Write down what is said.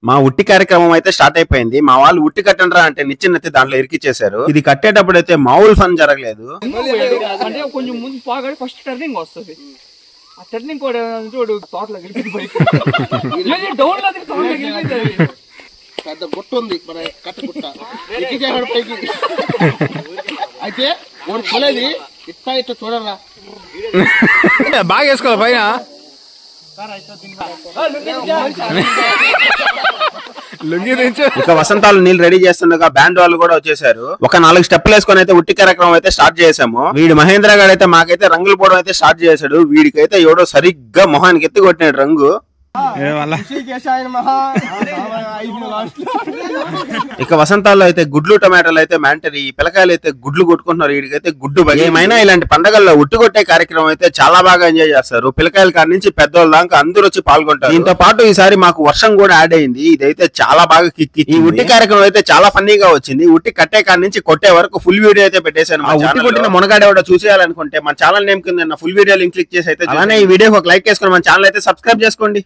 మా ఉట్టి కార్యక్రమం అయితే స్టార్ట్ అయిపోయింది. మా వాళ్ళు ఉట్టి కట్టండ్రా అంటే నిచ్చినెత్తి దాంట్లో ఇరికిచ్చేశారు. ఇది కట్టేటప్పుడు అయితే మామూలు ఫన్ జరగలేదు. అంటే కొంచెం ముందు పాగాడు ఫస్ట్ టర్నింగ్ వస్తుంది. ఆ టర్నింగ్ కూడా చూడు తోటలో పెద్ద గుట్ట ఉంది మన కట్ట గుట్ట పైకి అయితే కొనేది ఇట్లా ఇట్లా చూడరా బాగా వేసుకోవాలి పైన. ఇక వసంతాలు నీళ్ళు రెడీ చేస్తుండగా బ్యాండ్ వాళ్ళు కూడా వచ్చేసారు. ఒక 4 స్టెప్పులు వేసుకొని అయితే ఉట్టి కార్యక్రమం అయితే స్టార్ట్ చేసాము. వీడి మహేంద్ర గారు అయితే మాకైతే రంగులు పోవడం అయితే స్టార్ట్ చేశాడు. వీడికైతే ఎవడో సరిగ్గా మొహానికి ఎత్తి కొట్టినాడు రంగు. ఇక వసంతాల్లో అయితే గుడ్లు టమాటాలు అయితే మ్యాంటరీ, పిల్లకాయలు అయితే గుడ్లు కొట్టుకుంటున్నారు. వీడికైతే గుడ్డు ఏమైనా ఇలాంటి పండగల్లో ఉట్టు కొట్టే కార్యక్రమం అయితే చాలా బాగా ఎంజాయ్ చేస్తారు. పిల్లకాయల కాడి నుంచి పెద్దోళ్ళ దాకా అందరూ వచ్చి పాల్గొంటారు. దీంతో పాటు ఈసారి మాకు వర్షం కూడా యాడ్ అయింది. ఇదైతే చాలా బాగా కిక్కి. ఈ ఉట్టి కార్యక్రమం అయితే చాలా ఫన్నీగా వచ్చింది. ఉట్టి కట్టే కాడి నుంచి కొట్టే వరకు ఫుల్ వీడియో అయితే పెట్టేశాను. ఆ ఉట్టి కొట్టిన మునగాడేవాడో చూసేయాలనుకుంటే మన ఛానల్ నేమ్ కింద ఫుల్ వీడియో లింక్ క్లిక్ చేసి అయితే అలానే ఈ వీడియోకి ఒక లైక్ చేసుకుని మన ఛానల్ అయితే సబ్స్క్రైబ్ చేసుకోండి.